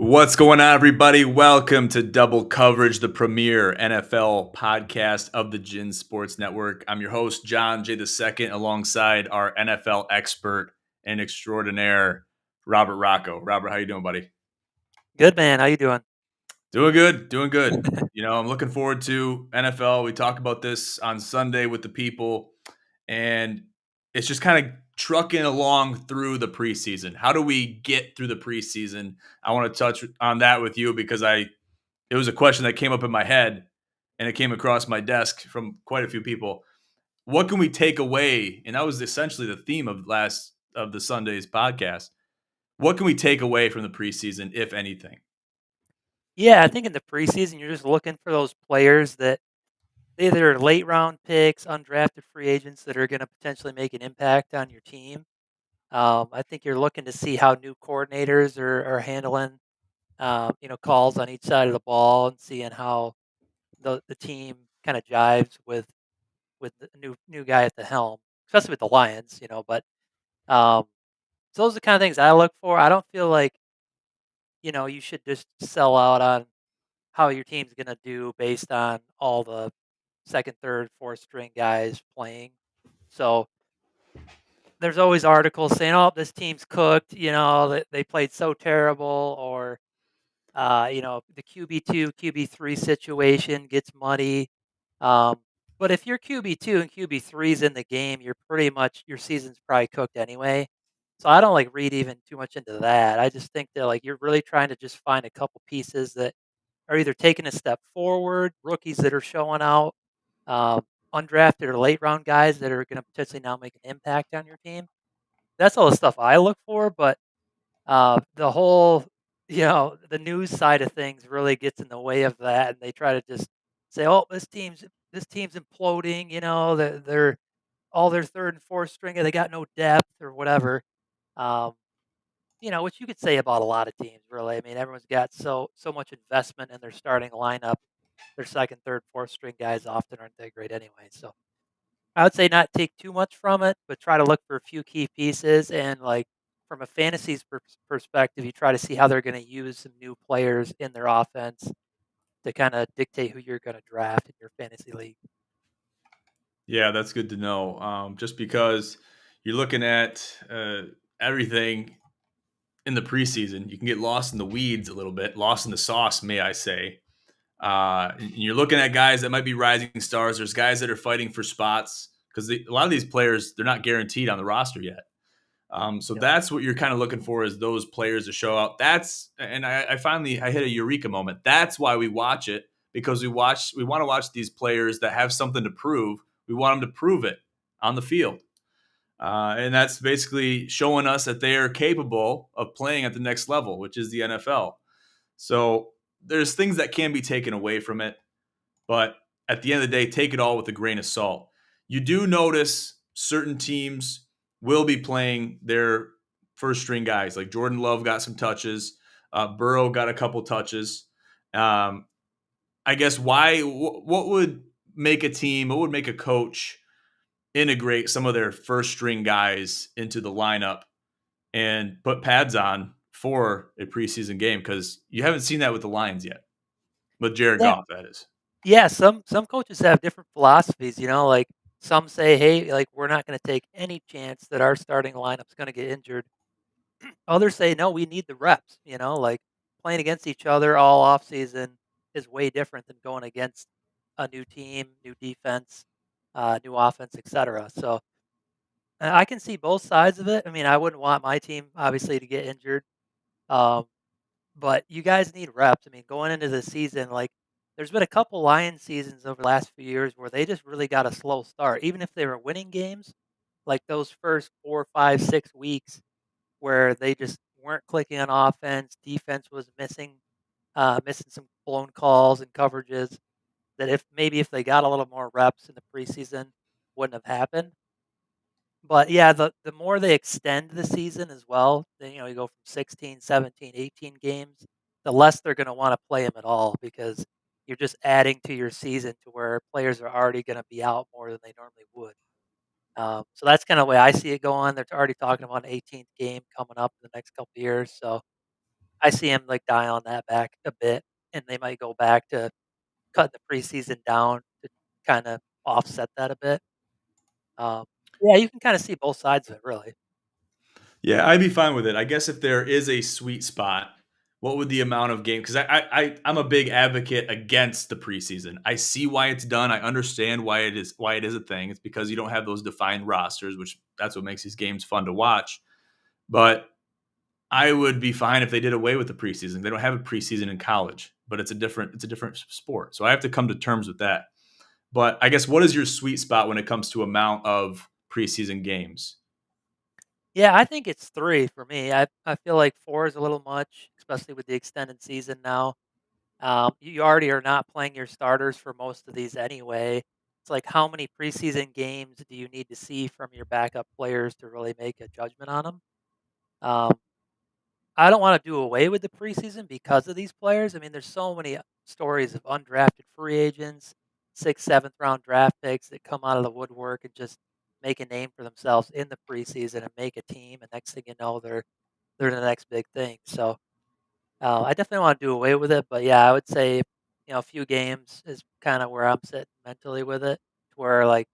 What's going on, everybody? Welcome to Double Coverage, the premier NFL podcast of the Gin Sports Network. I'm your host, John J. II, alongside our NFL expert and extraordinaire, Robert Rachow. Robert, how you doing, buddy? Good, man. How you doing? Doing good, doing good. I'm looking forward to NFL. We talk about this on Sunday with the people, and it's just kind of trucking along through the preseason. How do we get through the preseason? I want to touch on that with you because it was a question that came up in my head and it came across my desk from quite a few people. What can we take away? And that was essentially the theme of the Sunday's podcast. What can we take away from the preseason, if anything? Yeah, I think in the preseason, you're just looking for those players that either are late round picks, undrafted free agents that are going to potentially make an impact on your team. I think you're looking to see how new coordinators are handling, calls on each side of the ball and seeing how the team kind of jives with the new guy at the helm, especially with the Lions. But um, so those are the kind of things I look for. I don't feel like you should just sell out on how your team's gonna do based on all the second, third, fourth string guys playing. So there's always articles saying, "Oh, this team's cooked," they played so terrible, or the QB2, QB3 situation gets muddy. Um, but if your QB2 and QB3 is in the game, you're pretty much your season's probably cooked anyway. So I don't like read even too much into that. I just think that like you're really trying to just find a couple pieces that are either taking a step forward, rookies that are showing out, um, undrafted or late round guys that are going to potentially now make an impact on your team. That's all the stuff I look for. But the whole, the news side of things really gets in the way of that, and they try to just say, "Oh, this team's imploding." They're all their third and fourth string, they got no depth or whatever. Um, which you could say about a lot of teams, really. I mean, everyone's got so much investment in their starting lineup. Their second, third, fourth string guys often aren't that great anyway. So I would say not take too much from it, but try to look for a few key pieces. And like from a fantasy perspective, you try to see how they're going to use some new players in their offense to kind of dictate who you're going to draft in your fantasy league. Yeah, that's good to know. Just because you're looking at everything in the preseason, you can get lost in the weeds a little bit, lost in the sauce, may I say. And you're looking at guys that might be rising stars. There's guys that are fighting for spots because a lot of these players, they're not guaranteed on the roster yet. So Yep. that's what you're kind of looking for is those players to show out. I finally I hit a eureka moment. That's why we watch it, because we want to watch these players that have something to prove. We want them to prove it on the field. And that's basically showing us that they are capable of playing at the next level, which is the NFL. So there's things that can be taken away from it, but at the end of the day, take it all with a grain of salt. You do notice certain teams will be playing their first string guys. Like Jordan Love got some touches, Burrow got a couple touches. Um, I guess what would make a team, what would make a coach integrate some of their first string guys into the lineup and put pads on for a preseason game? Because you haven't seen that with the Lions yet, with Jared Yeah. Goff, that is. Yeah. Some coaches have different philosophies, like some say, hey, like we're not going to take any chance that our starting lineup's going to get injured. Others say, no, we need the reps, like playing against each other all off season is way different than going against a new team, new defense, new offense, etc. So I can see both sides of it. I mean, I wouldn't want my team obviously to get injured, um, but you guys need reps. I mean, going into the season, like there's been a couple Lions seasons over the last few years where they just really got a slow start, even if they were winning games. Like those first 4, 5, 6 weeks where they just weren't clicking on offense. Defense was missing some blown calls and coverages that if they got a little more reps in the preseason wouldn't have happened. But yeah, the more they extend the season as well, then you go from 16, 17, 18 games, the less they're going to want to play them at all because you're just adding to your season to where players are already going to be out more than they normally would. So that's kind of the way I see it going. They're already talking about an 18th game coming up in the next couple of years. So I see him, like, dialing that back a bit, and they might go back to cutting the preseason down to kinda offset that a bit. Um, yeah, you can kinda see both sides of it, really. Yeah, I'd be fine with it. I guess if there is a sweet spot, what would the amount of game? Because I'm a big advocate against the preseason. I see why it's done. I understand why it is a thing. It's because you don't have those defined rosters, which that's what makes these games fun to watch. But I would be fine if they did away with the preseason. They don't have a preseason in college, but it's a different sport. So I have to come to terms with that. But I guess what is your sweet spot when it comes to amount of preseason games? Yeah, I think it's 3 for me. I feel like 4 is a little much, especially with the extended season now. You already are not playing your starters for most of these anyway. It's like how many preseason games do you need to see from your backup players to really make a judgment on them? Um, I don't wanna do away with the preseason because of these players. I mean, there's so many stories of undrafted free agents, 6th, 7th round draft picks that come out of the woodwork and just make a name for themselves in the preseason and make a team, and next thing you know, they're the next big thing. So, I definitely wanna do away with it, but yeah, I would say, a few games is kinda where I'm sitting mentally with it, to where, like,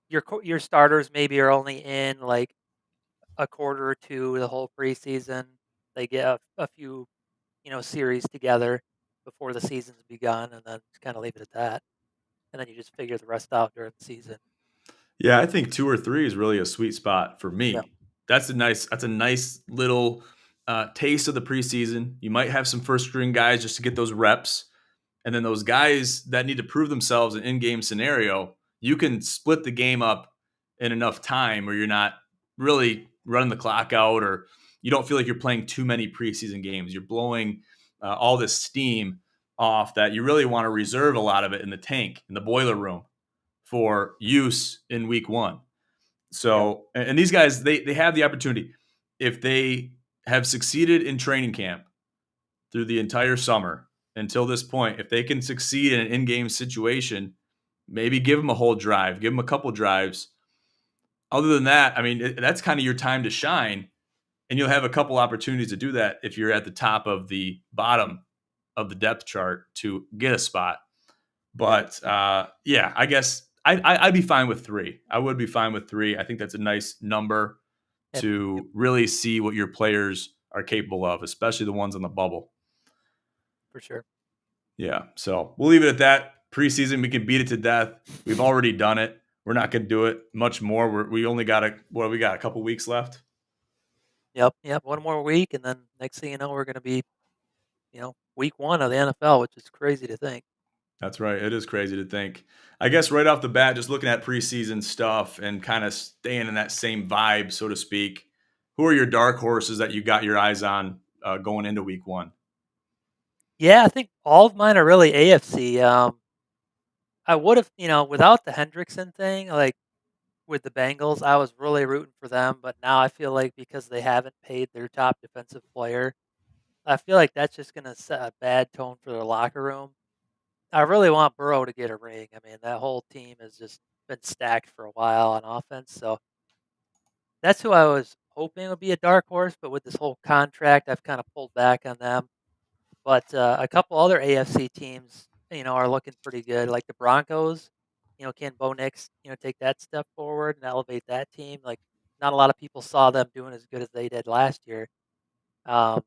your starters maybe are only in, like, a quarter or 2 the whole preseason. They get a few, series together before the season's begun, and then just kinda leave it at that, and then you just figure the rest out during the season. Yeah, I think 2 or 3 is really a sweet spot for Yeah, me. That's a nice little, taste of the preseason. You might have some first string guys just to get those reps, and then those guys that need to prove themselves in in-game scenario, you can split the game up in enough time where you're not really running the clock out, or you don't feel like you're playing too many preseason games. You're blowing, all this steam off that you really wanna reserve a lot of it in the tank, in the boiler room for use in week one. yep, So, and these guys, they have the opportunity if they have succeeded in training camp through the entire summer until this point. If they can succeed in an in-game situation, maybe give them a whole drive, give them a couple drives. Other than that, I mean, that's kind of your time to shine, and you'll have a couple opportunities to do that if you're at the top of the bottom of the depth chart to get a spot. But yeah, I guess I'd be fine with 3. I would be fine with 3. I think that's a nice number yep, yep, to really see what your players are capable of, especially the ones on the bubble. for sure. Yeah. So we'll leave it at that. Preseason, we can beat it to death. We've already done it. We're not going to do it much more. We only got we got a couple weeks left. Yep, yep, 1 more week, and then next thing you know, we're gonna be, week 1 of the NFL, which is crazy to think. That's right. It is crazy to think. I guess right off the bat, just looking at preseason stuff and kind of staying in that same vibe, so to speak. Who are your dark horses that you got your eyes on going into week one? Yeah, I think all of mine are really AFC. I would've, without the Hendrickson thing, like, with the Bengals, I was really rooting for them, but now I feel like because they haven't paid their top defensive player, I feel like that's just gonna set a bad tone for their locker room. I really want Burrow to get a ring. I mean, that whole team has just been stacked for a while on offense, so that's who I was hoping would be a dark horse, but with this whole contract, I've kinda pulled back on them. But, a couple other AFC teams, are looking pretty good, like the Broncos. Can Bo Nix, take that step forward and elevate that team? Like, not a lot of people saw them doing as good as they did last year, um,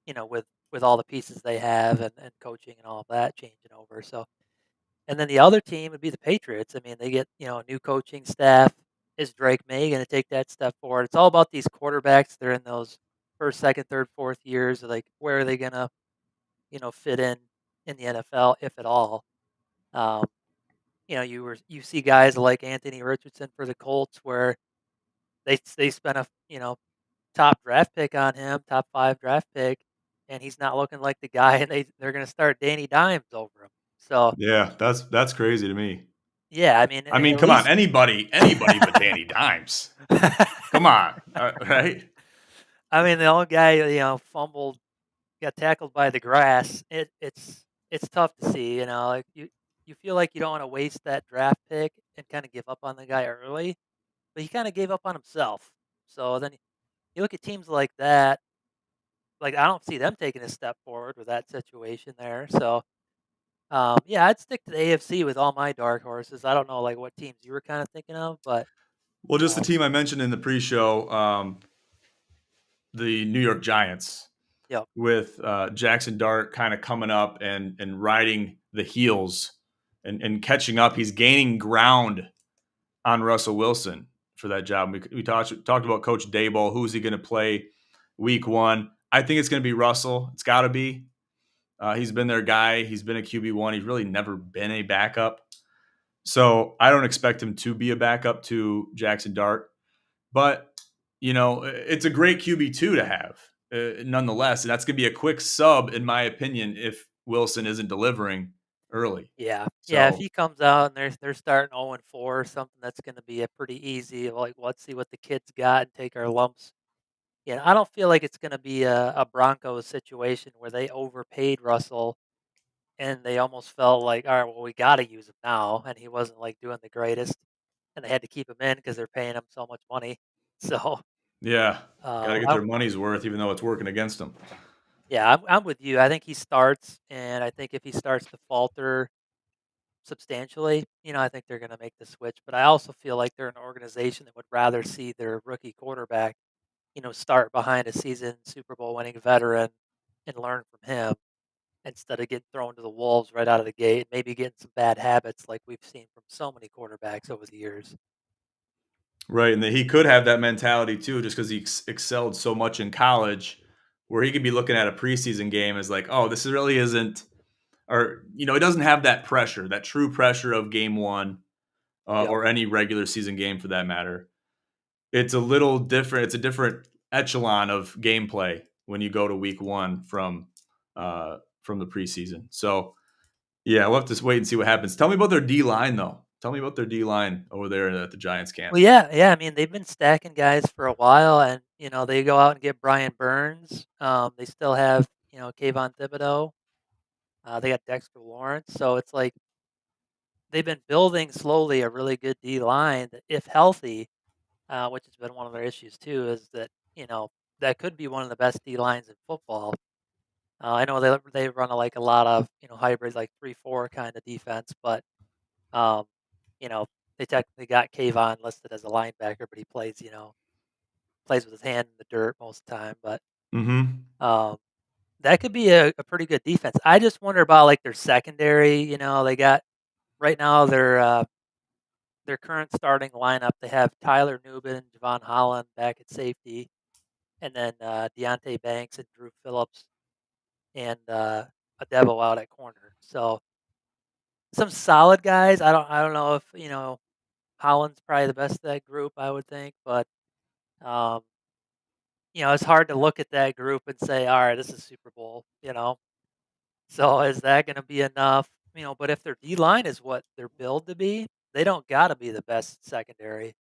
with all the pieces they have and coaching and all of that changing over. So, and then the other team would be the Patriots. I mean, they get, a new coaching staff. Is Drake May going to take that step forward? It's all about these quarterbacks. They're in those first, second, third, fourth years. Like, where are they going to fit in the NFL, if at all. Um, you see guys like Anthony Richardson for the Colts where they spent a top draft pick on him, top 5 draft pick, and he's not looking like the guy, and they're going to start Danny Dimes over him. So Yeah, that's crazy to me. yeah, I mean I mean, at come on, least. anybody but Danny Dimes. Come on, right? I mean the old guy fumbled, got tackled by the grass. It's tough to see, like you feel like you don't want to waste that draft pick and kind of give up on the guy early, but he kind of gave up on himself. So then you look at teams like that, like, I don't see them taking a step forward with that situation there, so, yeah, I'd stick to the AFC with all my dark horses. I don't know, like, what teams you were kinda thinking of, but, Well, just the um team I mentioned in the pre-show, the New York Giants, yep, with Jackson Dart kind of coming up and riding the heels and catching up. He's gaining ground on Russell Wilson for that job. We talked about Coach Daboll. Who's he going to play week one? I think it's going to be Russell. It's got to be. He's been their guy. He's been a QB1. He's really never been a backup. So I don't expect him to be a backup to Jackson Dart. But, it's a great QB2 to have, nonetheless. And that's going to be a quick sub, in my opinion, if Wilson isn't delivering early. yeah. Yeah, if So, he comes out and they're starting 0-4 or something, that's gonna be a pretty easy, like, let's see what the kids got and take our lumps. Yeah, I don't feel like it's gonna be a Broncos situation where they overpaid Russell and they almost felt like, "Alright, well, we gotta use him now," and he wasn't, like, doing the greatest, and they had to keep him in because 'cause they're paying him so much money. So, yeah, got to get I'm their money's worth, even though it's working against them. yeah, I'm with you. I think he starts, and I think if he starts to falter substantially, I think they're gonna make the switch, but I also feel like they're an organization that would rather see their rookie quarterback, start behind a seasoned Super Bowl winning veteran and learn from him instead of getting thrown to the wolves right out of the gate, maybe getting some bad habits like we've seen from so many quarterbacks over the years. Right. And he could have that mentality too, just because he excelled so much in college, where he could be looking at a preseason game as like, oh, this really isn't, or, he doesn't have that pressure, that true pressure of game one, Yep. or any regular season game for that matter. It's a little different. It's a different echelon of gameplay when you go to week one from the preseason. So yeah, we'll have to wait and see what happens. Tell me about their D line though. Tell me about their D line over there at the Giants camp. Well, yeah, yeah. I mean, they've been stacking guys for a while, and they go out and get Brian Burns. They still have Kayvon Thibodeau. They got Dexter Lawrence, so it's like they've been building slowly a really good D line that, if healthy, which has been one of their issues too, is that that could be one of the best D lines in football. I know they run a lot of hybrid like 3-4 kind of defense, but um, you know they technically got Kayvon listed as a linebacker, but he plays with his hand in the dirt most of the time. But Mm-hmm. um, that could be a pretty good defense. I just wonder about like their secondary. They got right now their current starting lineup. They have Tyler Nubin, Javon Holland back at safety, and then Deontay Banks and Drew Phillips and Adebo out at corner. So some solid guys. I don't know if Holland's probably the best of that group. I would think, but um, it's hard to look at that group and say, all right, this is Super Bowl. So is that going to be enough? But if their D line is what they're billed to be, they don't got to be the best secondary.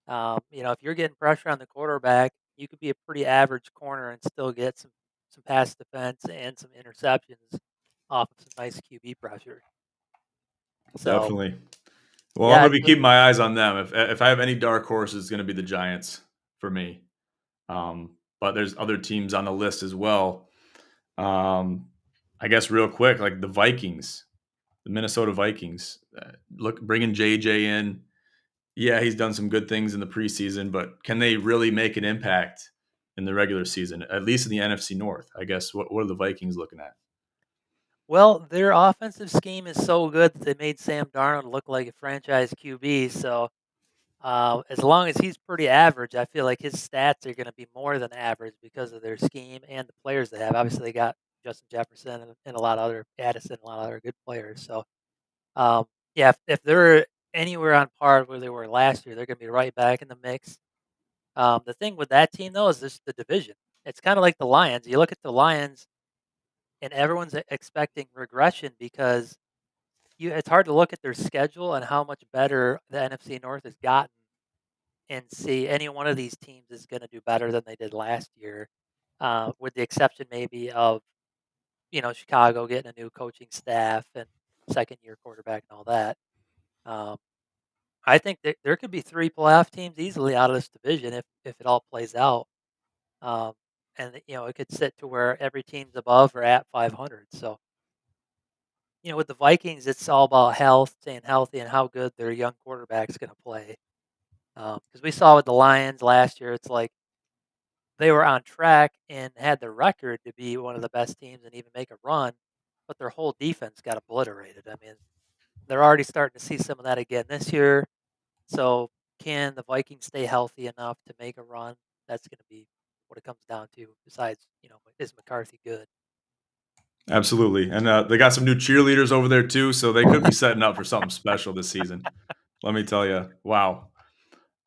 If you're getting pressure on the quarterback, you could be a pretty average corner and still get some pass defense and some interceptions off of some nice QB pressure. So Definitely. Well, I'm yeah, going to be keeping my eyes on them. If I have any dark horses, it's going to be the Giants for me. But there's other teams on the list as well. Um, I guess real quick, like the Vikings, the Minnesota Vikings. Look, bringing JJ in. Yeah, he's done some good things in the preseason, but can they really make an impact in the regular season? At least in the NFC North, I guess. What are the Vikings looking at? well, their offensive scheme is so good that they made Sam Darnold look like a franchise QB. So as long as he's pretty average, I feel like his stats are going to be more than average because of their scheme and the players they have. Obviously, they got Justin Jefferson and a lot of other Addison, a lot of other good players. So Um, yeah, if they're anywhere on par where they were last year, they're going to be right back in the mix. The thing with that team, though, is this the division. It's kind of like the Lions. You look at the Lions, and everyone's expecting regression because it's hard to look at their schedule and how much better the NFC North has gotten and see any one of these teams is going to do better than they did last year, with the exception maybe of Chicago getting a new coaching staff and second year quarterback and all that. Um, I think there could be 3 playoff teams easily out of this division if it all plays out. Um, and it could sit to where every team's above or at 500. So with the Vikings, it's all about health, staying healthy, and how good their young quarterback's going to play. Because we saw with the Lions last year, it's like they were on track and had the record to be one of the best teams and even make a run, but their whole defense got obliterated. I mean, they're already starting to see some of that again this year. So, can the Vikings stay healthy enough to make a run? That's going to be what it comes down to. Besides, is McCarthy good? Absolutely. And they got some new cheerleaders over there too, so they could be setting up for something special this season. Let me tell you. Wow.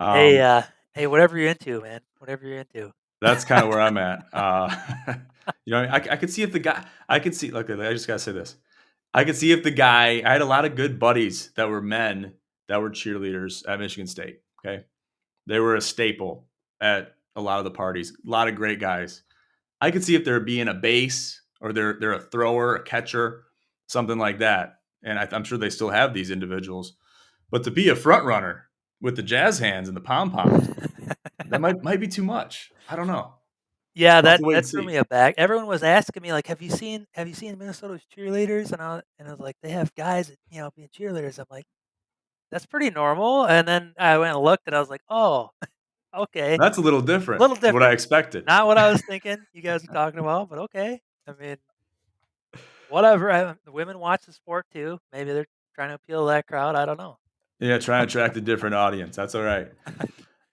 Hey, Um, whatever you're into, man. Whatever you're into. that's kind of where I'm at. I could see if the guy, I could see, look, I just got to say this. I could see if the guy, I had a lot of good buddies that were men that were cheerleaders at Michigan State. Okay. They were a staple at a lot of the parties, a lot of great guys. I could see if they're being a base or they're a thrower, a catcher, something like that. And I'm sure they still have these individuals. But to be a front runner with the jazz hands and the pom poms, that might be too much. I don't know. Yeah, We'll have that to wait and that threw see. me aback. Everyone was asking me like, "Have you seen Minnesota's cheerleaders?" And I was like, "They have guys, being cheerleaders." I'm like, "That's pretty normal." And then I went and looked, and I was like, "Oh, okay, That's a little different little to what I different. expected. Not what I was thinking you guys are talking about, but okay." I mean, whatever. The women watch the sport too. Maybe they're trying to appeal to that crowd. I don't know. Yeah, trying to attract a different audience. That's all right.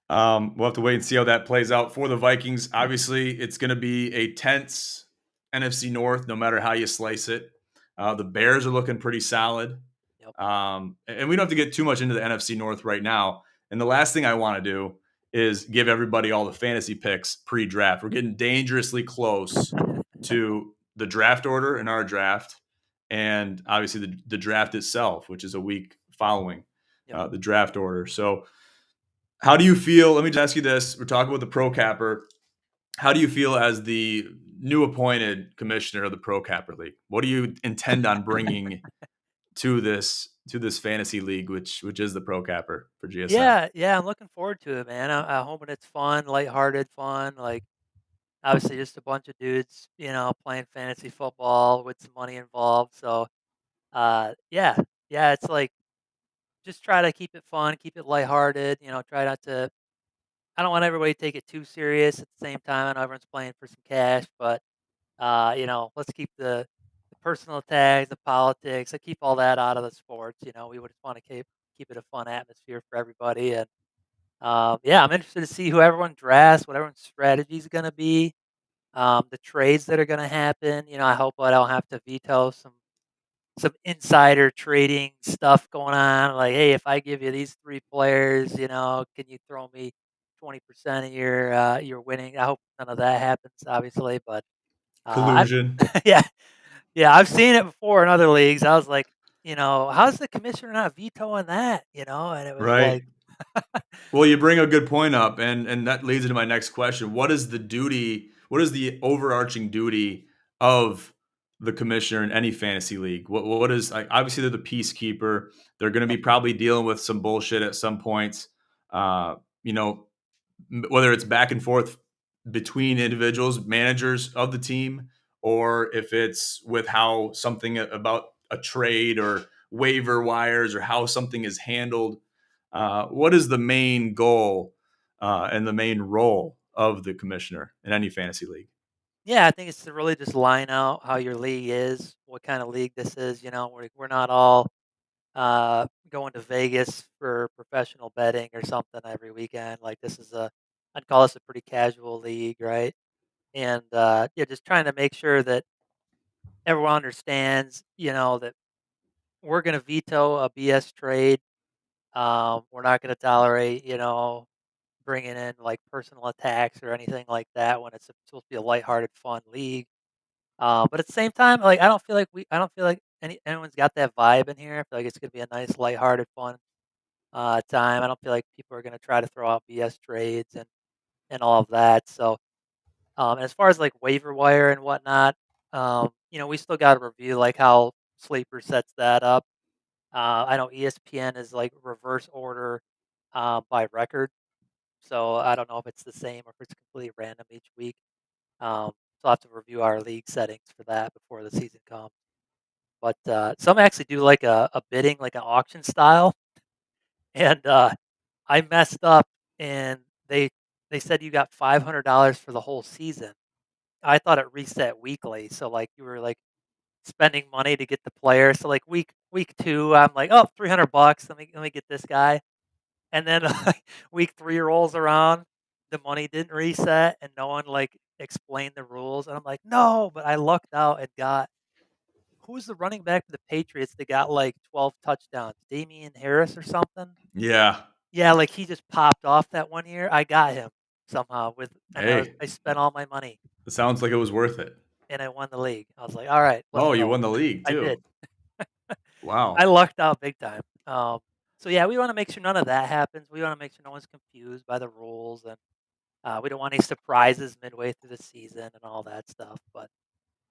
We'll have to wait and see how that plays out for the Vikings. Obviously, it's going to be a tense NFC North, no matter how you slice it. The Bears are looking pretty solid. Yep. And we don't have to get too much into the NFC North right now. And the last thing I want to do is give everybody all the fantasy picks pre draft. We're getting dangerously close to the draft order in our draft, and obviously the draft itself, which is a week following Yep. the draft order. So, how do you feel? Let me just ask you this. We're talking about the Pro Capper. How do you feel as the new appointed commissioner of the Pro Capper League? What do you intend on bringing to this fantasy league, which is the Pro Capper for GSM? Yeah, yeah, I'm looking forward to it, man. I'm hoping it's fun, lighthearted fun. Like obviously, just a bunch of dudes, playing fantasy football with some money involved. So, yeah, yeah, it's like just try to keep it fun, keep it lighthearted. Try not to. I don't want everybody to take it too serious. At the same time, I know everyone's playing for some cash, but let's keep the personal tags, the politics, keep all that out of the sports. We would just want to keep it a fun atmosphere for everybody. And yeah, I'm interested to see who everyone drafts, what everyone's strategy is going to be, the trades that are going to happen. I hope I don't have to veto some insider trading stuff going on. Like, hey, if I give you these three players, can you throw me 20% of your winning? I hope none of that happens, obviously, but I've Collusion, yeah, yeah, I've seen it before in other leagues. I was like, how's the commissioner not vetoing that? And it was right? like, Well, you bring a good point up, and that leads into my next question. What is the duty? What is the overarching duty of the commissioner in any fantasy league? What is like? Obviously, they're the peacekeeper. They're going to be probably dealing with some bullshit at some points. Uh, you know, whether it's back and forth between individuals, managers of the team, or if it's with how something about a trade or waiver wires or how something is handled. What is the main goal and the main role of the commissioner in any fantasy league? yeah, I think it's to really just line out how your league is, what kind of league this is. We're not all going to Vegas for professional betting or something every weekend. Like I'd call this a pretty casual league, right? And yeah, just trying to make sure that everyone understands, that we're going to veto a BS trade. We're not going to tolerate, bringing in like personal attacks or anything like that when it's supposed to be a lighthearted, fun league. But at the same time, like I don't feel like anyone's got that vibe in here. I feel like it's gonna be a nice, lighthearted, fun time. I don't feel like people are gonna try to throw out BS trades and all of that. So, and as far as like waiver wire and whatnot, we still got to review like how Sleeper sets that up. I know ESPN is like reverse order by record, so I don't know if it's the same or if it's completely random each week. So I'll have to review our league settings for that before the season comes. But some actually do like a bidding, like an auction style, and I messed up, and they said you got $500 for the whole season. I thought it reset weekly, so like you were like spending money to get the player. So like week 2, I'm like, oh, $300. Let me get this guy. And then week 3 rolls around, the money didn't reset, and no one like explained the rules. And I'm like, no, but I lucked out and got who's the running back for the Patriots that got like 12 touchdowns? Damian Harris or something? Yeah. Yeah, like he just popped off that one year. I got him somehow and Hey, I spent all my money it sounds like it was worth it. and I won the league. I was like, all right, let's Oh, you go. won the league I did. too. I Wow. lucked out big time. So yeah, we want to make sure none of that happens. We want to make sure no one's confused by the rules, and we don't want any surprises midway through the season and all that stuff. But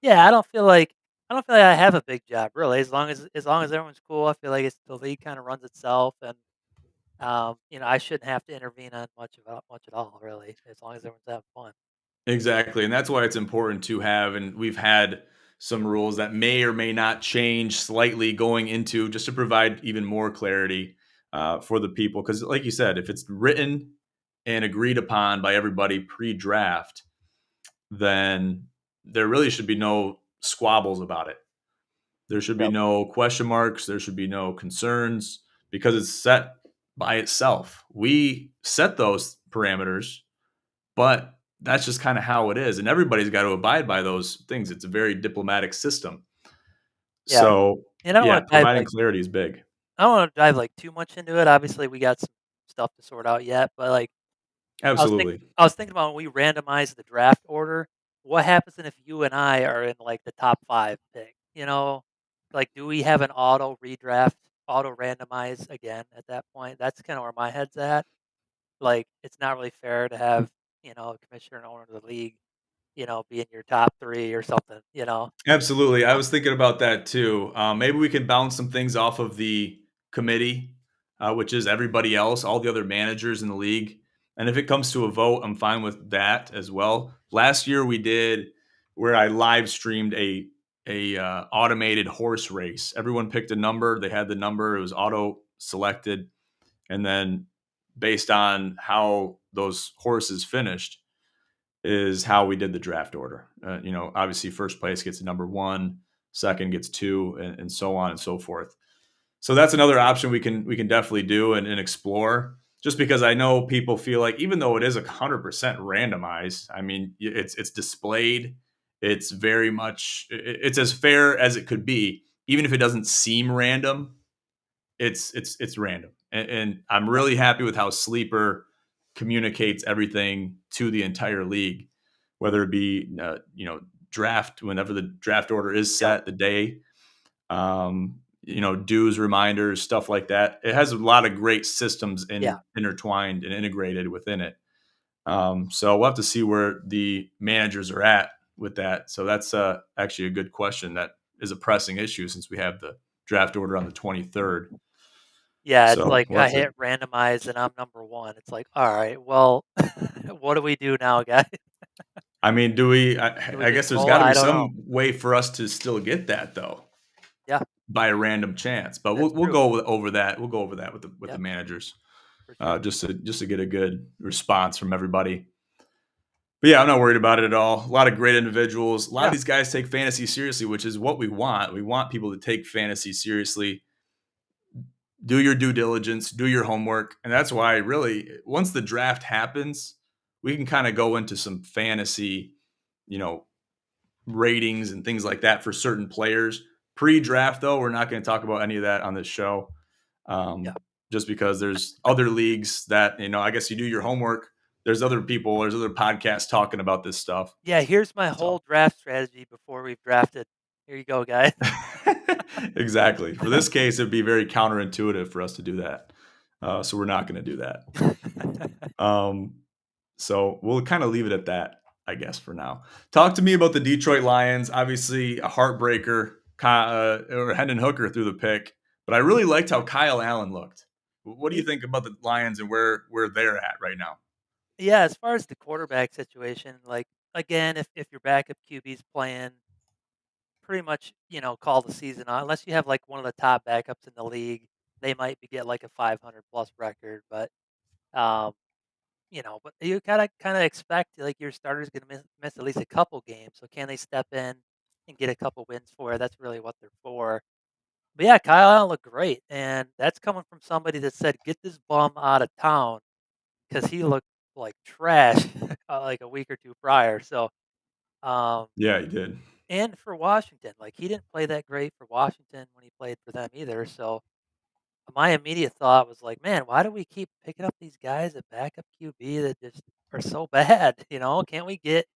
yeah, I don't feel like I have a big job really. As long as everyone's cool, I feel like the league kind of runs itself, and I shouldn't have to intervene on much at all really, as long as everyone's having fun. Exactly, and that's why it's important to have and we've had some rules that may or may not change slightly going into just to provide even more clarity, for the people. Because like you said, if it's written and agreed upon by everybody pre-draft, then there really should be no squabbles about it. There should be Yep. no question marks. There should be no concerns because it's set by itself. We set those parameters, but that's just kind of how it is. And everybody's got to abide by those things. It's a very diplomatic system. Yeah, So, and I don't yeah, want to dive providing like clarity is big. I don't want to dive like too much into it. Obviously, we got some stuff to sort out yet, but like Absolutely. I was thinking about when we randomize the draft order, what happens if you and I are in like the top 5 pick? Like do we have an auto randomize again at that point? That's kind of where my head's at. Like it's not really fair to have, a commissioner and owner of the league, be in your top 3 or something. Absolutely. I Um, was thinking about that too. Maybe we can bounce some things off of the committee, which is everybody else, all the other managers in the league. And if it comes to a vote, I'm fine with that as well. Last year we did where I live streamed a automated horse race. Everyone picked a number. They had the number. It was auto selected, and then based on how those horses finished, is how we did the draft order. Obviously, first place gets number one, second gets two, and so on and so forth. So that's another option we can definitely do and explore. Just because I know people feel like even though it is 100% randomized, I mean it's displayed. It's very much it's as fair as it could be, even if it doesn't seem random. It's random, and I'm yeah, really happy with how Sleeper communicates everything to the entire league, whether it be draft whenever the draft order is yeah, set, the day, dues, reminders, stuff like that. It has a lot of great systems yeah, intertwined and integrated within it. So we'll have to see where the managers are at with that. So that's actually a good question. That is a pressing issue since we have the draft order on the 23rd. yeah. It's So like we'll I have to. hit randomize and I'm number 1. It's like, all right, well, what do we do now, guys? I mean, do we? Do we I just guess there's roll? got to be I don't know. some way for us to still get that though, Yeah, by a random chance. But we'll that's we'll true. go over that. We'll go over that with the Yep, managers, for sure. just to get a good response from everybody. But yeah, I'm not worried about it at all. A lot of great individuals. A lot of Yeah, these guys take fantasy seriously, which is what we want. We want people to take fantasy seriously. Do your due diligence, do your homework, and that's why really once the draft happens, we can kind of go into some fantasy, you know, ratings and things like that for certain players. Pre-draft, though, we're not going to talk about any of that on this show, yeah, um, just because there's other leagues that I guess you do your homework. There's other people, there's other podcasts talking about this stuff. yeah. Here's my So whole draft strategy before we've drafted. Here you go, guys. exactly. For this case, it'd be very counterintuitive for us to do that. So we're not going to do that. Um, So we'll kind of leave it at that, I guess, for now. Talk to me about the Detroit Lions. Obviously, a heartbreaker, or Hendon Hooker threw the pick, but I really liked how Kyle Allen looked. What do you think about the Lions and where they're at right now? Yeah, as far as the quarterback situation, like again, if your backup QB's playing, pretty much, call the season on unless you have, like, one of the top backups in the league, they might be get, like, a 500 plus record, but, um, but you kinda expect, like, your starter's gonna miss at least a couple games, so can they step in and get a couple wins for it? That's really what they're for. But, yeah, Kyle Allen looked great, and that's coming from somebody that said, "Get this bum out of town," because he looked like trash, like, a week or 2 prior, so, um Yeah, he did. and for Washington, like, he didn't play that great for Washington when he played for them either, so my immediate thought was like, "Man, why do we keep picking up these guys at backup QB that just are so bad?" Can't we get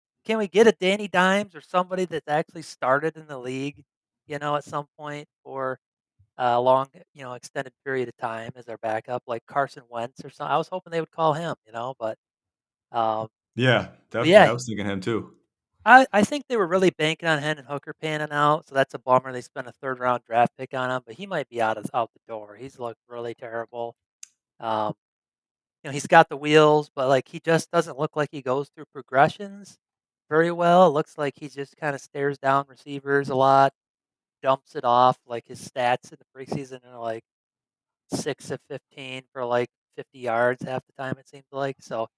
a Danny Dimes or somebody that's actually started in the league, at some point for a long, extended period of time as our backup, like Carson Wentz or something? I was hoping they would call him, um, Yeah, but definitely. yeah, I was thinking him too. I think they were really banking on Hendon Hooker panning out, so that's a bummer. They spent a third round draft pick on him, but he might be out the door. He's looked really terrible. Um, he's got the wheels, but like he just doesn't look like he goes through progressions very well. It looks like he just kind of stares down receivers a lot, dumps it off. Like his stats in the preseason are like 6 of 15 for like 50 yards half the time it seems like. So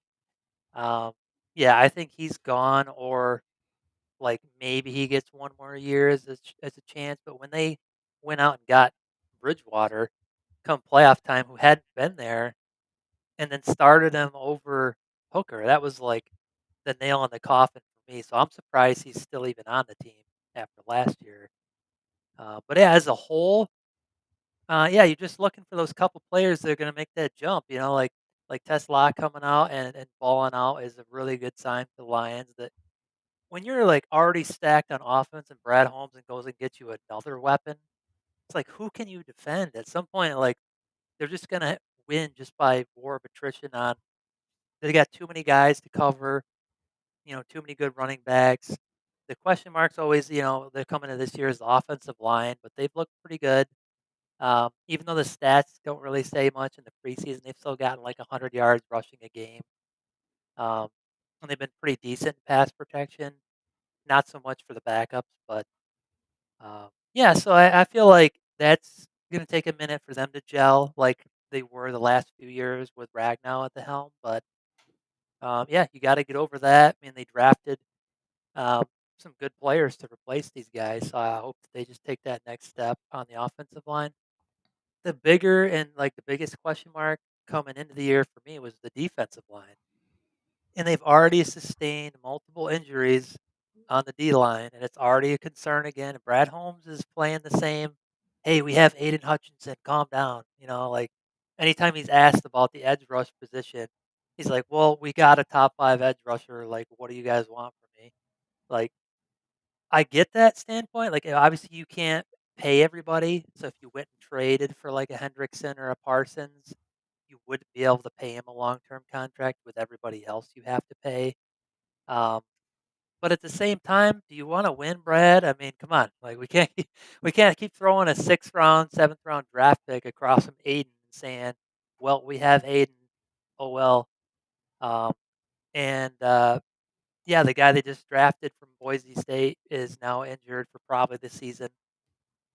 um, yeah, I think he's gone or like, maybe he gets 1 more year as a chance, but when they went out and got Bridgewater come playoff time, who hadn't been there, and then started him over Hooker, that was, like, the nail in the coffin for me, so I'm surprised he's still even on the team after last year. But yeah, as a whole, yeah, you're just looking for those couple players that are gonna make that jump, like Tesla coming out and balling out is a really good sign for the Lions that when you're, like, already stacked on offense and Brad Holmes and goes and gets you another weapon, it's like, who can you defend? At some point, like, they're just gonna win just by war of attrition on they got too many guys to cover, too many good running backs. The question mark's always, they're coming to this year is the offensive line, but they've looked pretty good. Even though the stats don't really say much in the preseason, they've still gotten like 100 yards rushing a game. Um, and they've been pretty decent in pass protection. Not so much for the backups, but yeah, so I feel like that's gonna take a minute for them to gel like they were the last few years with Ragnow at the helm, but, yeah, you gotta get over that. I mean, they drafted, um, some good players to replace these guys, so I hope that they just take that next step on the offensive line. The bigger and, like, the biggest question mark coming into the year for me was the defensive line. And they've already sustained multiple injuries on the D line, and it's already a concern again. Brad Holmes is playing the same. Hey, we have Aiden Hutchinson. Calm down. Like anytime he's asked about the edge rush position, he's like, "Well, we got a top 5 edge rusher. Like, what do you guys want from me?" Like, I get that standpoint. Like, obviously, you can't pay everybody. So if you went and traded for like a Hendrickson or a Parsons, you wouldn't be able to pay him a long term contract with everybody else you have to pay. Um, but at the same time, do you wanna win, Brad? I mean, come on, like, we can't keep throwing a 6th round, 7th round draft pick across from Aiden saying, "Well, we have Aiden. Oh, well." Um, and, yeah, the guy they just drafted from Boise State is now injured for probably the season.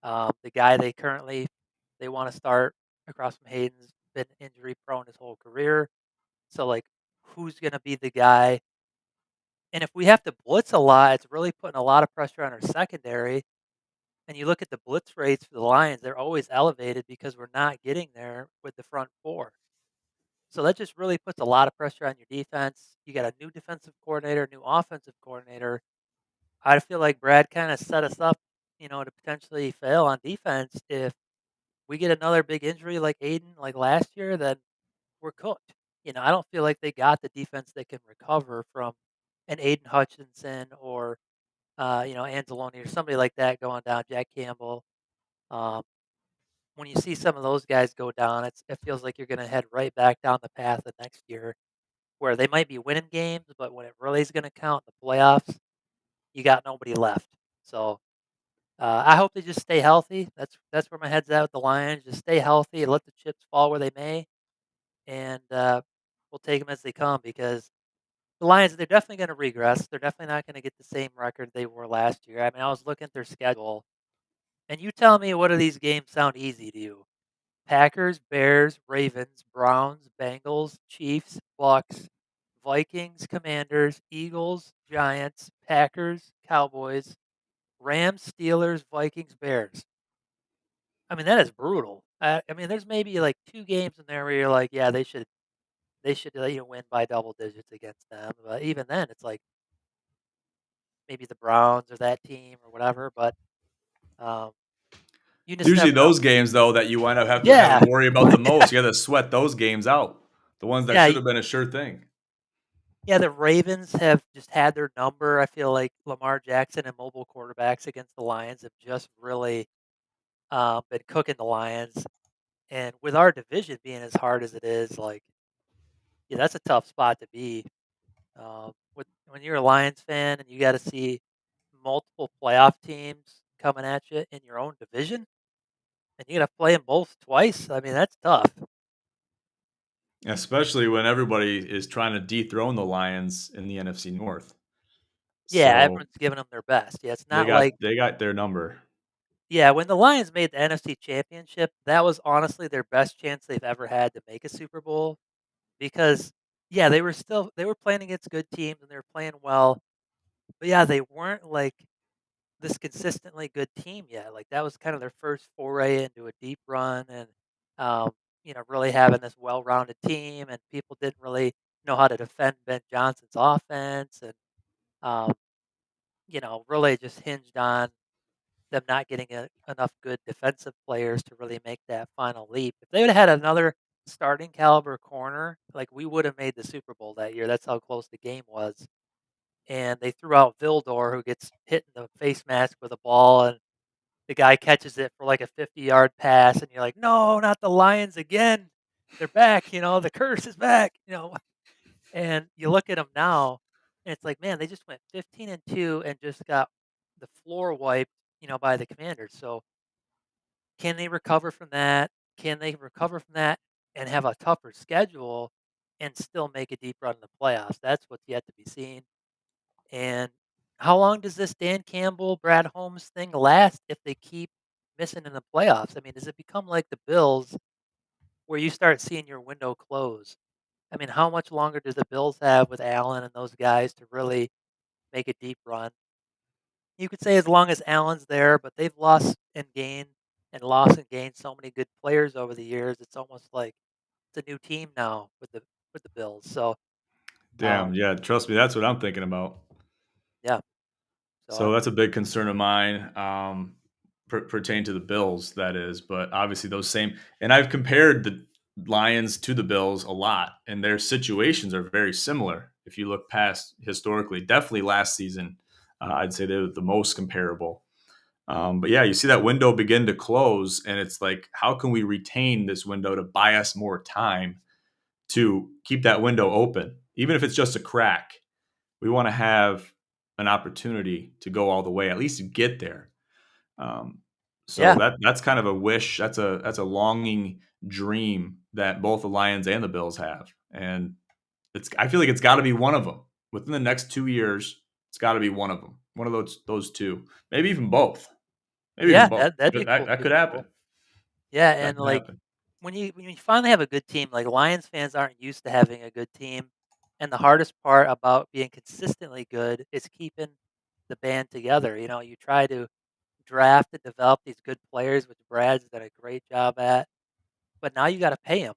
The guy they wanna start across from Hayden's been injury prone his whole career. So, like, who's gonna be the guy. And if we have to blitz a lot, it's really putting a lot of pressure on our secondary. And you look at the blitz rates for the Lions, they're always elevated because we're not getting there with the front four. So that just really puts a lot of pressure on your defense. You got a new defensive coordinator, new offensive coordinator. I feel like Brad kind of set us up, to potentially fail on defense. If we get another big injury like Aiden, like last year, then we're cooked. I don't feel like they got the defense that can recover from an Aiden Hutchinson or Anzalone or somebody like that going down, Jack Campbell. Um, when you see some of those guys go down, it feels like you're going to head right back down the path of next year, where they might be winning games, but when it really is going to count in the playoffs, you got nobody left. So I hope they just stay healthy. That's where my head's at with the Lions. Just stay healthy and let the chips fall where they may, and we'll take them as they come because the Lions, they're definitely going to regress. They're definitely not going to get the same record they were last year. I mean, I was looking at their schedule, and you tell me what do these games sound easy to you? Packers, Bears, Ravens, Browns, Bengals, Chiefs, Bucks, Vikings, Commanders, Eagles, Giants, Packers, Cowboys, Rams, Steelers, Vikings, Bears. I mean, that is brutal. I mean, there's maybe like 2 games in there where you're like, yeah, they should win by double digits against them. But even then, it's like maybe the Browns or that team or whatever. But um, you It's just usually never know. those games though that you wind up having to Yeah, worry about the most. You got to sweat those games out. The ones that yeah, should have been a sure thing. yeah. The Ravens have just had their number. I feel like Lamar Jackson and mobile quarterbacks against the Lions have just really been cooking the Lions. And with our division being as hard as it is, like, yeah, that's a tough spot to be. With when you're a Lions fan and you got to see multiple playoff teams coming at you in your own division, and you got to play them both twice. I mean, that's tough. Especially when everybody is trying to dethrone the Lions in the NFC North. Yeah, So everyone's giving them their best. Yeah, it's they not got like they got their number. yeah, when the Lions made the NFC Championship, that was honestly their best chance they've ever had to make a Super Bowl because yeah, they were playing against good teams and they were playing well. But yeah, they weren't like this consistently good team yet. Like that was kind of their first foray into a deep run and um, really having this well-rounded team and people didn't really know how to defend Ben Johnson's offense and um, really just hinged on them not getting enough good defensive players to really make that final leap. If they would have had another starting caliber corner, like we would have made the Super Bowl that year. That's how close the game was. And they threw out Vildor, who gets hit in the face mask with a ball, and the guy catches it for like a 50-yard pass, and you're like, no, not the Lions again. They're back. The curse is back. And you look at them now, and it's like, man, they just went 15-2 and just got the floor wiped, by the Commanders. So can they recover from that? Can they recover from that and have a tougher schedule and still make a deep run in the playoffs? That's what's yet to be seen. And how long does this Dan Campbell, Brad Holmes thing last if they keep missing in the playoffs? I mean, does it become like the Bills where you start seeing your window close? I mean, how much longer do the Bills have with Allen and those guys to really make a deep run? You could say as long as Allen's there, but they've lost and gained so many good players over the years. It's almost like it's a new team now with the Bills. So, Damn, yeah, trust me, that's what I'm thinking about. yeah. So So that's a big concern of mine, pertain to the Bills, that is. But obviously, those same, and I've compared the Lions to the Bills a lot, and their situations are very similar. If you look past historically, definitely last season, I'd say they're the most comparable. But yeah, you see that window begin to close, and it's like, how can we retain this window to buy us more time to keep that window open, even if it's just a crack? We want to have an opportunity to go all the way, at least to get there. Um, so yeah, that's kind of a wish. That's a longing dream that both the Lions and the Bills have, and I feel like it's got to be one of them within the next 2 years. It's got to be one of them, one of those two, maybe even both, maybe even yeah, both. that'd be That, a that, cool that could Super happen. Bowl. Yeah, That and could like happen. when you finally have a good team, like Lions fans aren't used to having a good team, and the hardest part about being consistently good is keeping the band together. You try to draft and develop these good players, which Brad's done a great job at, but now you got to pay them.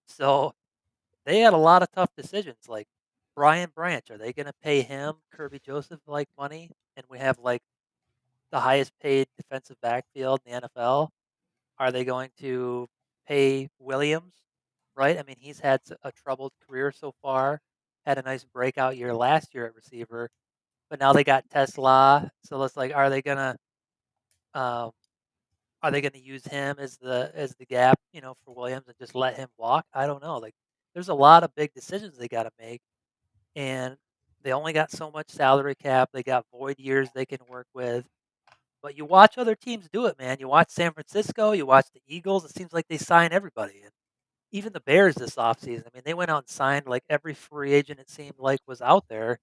So they had a lot of tough decisions, like Brian Branch. Are they going to pay him, Kirby Joseph, like money, and we have like the highest paid defensive backfield in the NFL? Are they going to pay Williams, right? I mean, he's had a troubled career so far, had a nice breakout year last year at receiver, but now they got Tesla. So it's like, um, are they gonna use him as the gap, for Williams and just let him walk? I don't know. Like, there's a lot of big decisions they got to make, and they only got so much salary cap. They got void years they can work with. But you watch other teams do it, man. You watch San Francisco, you watch the Eagles. It seems like they sign everybody. even the Bears this offseason, I mean, they went out and signed like every free agent it seemed like was out there,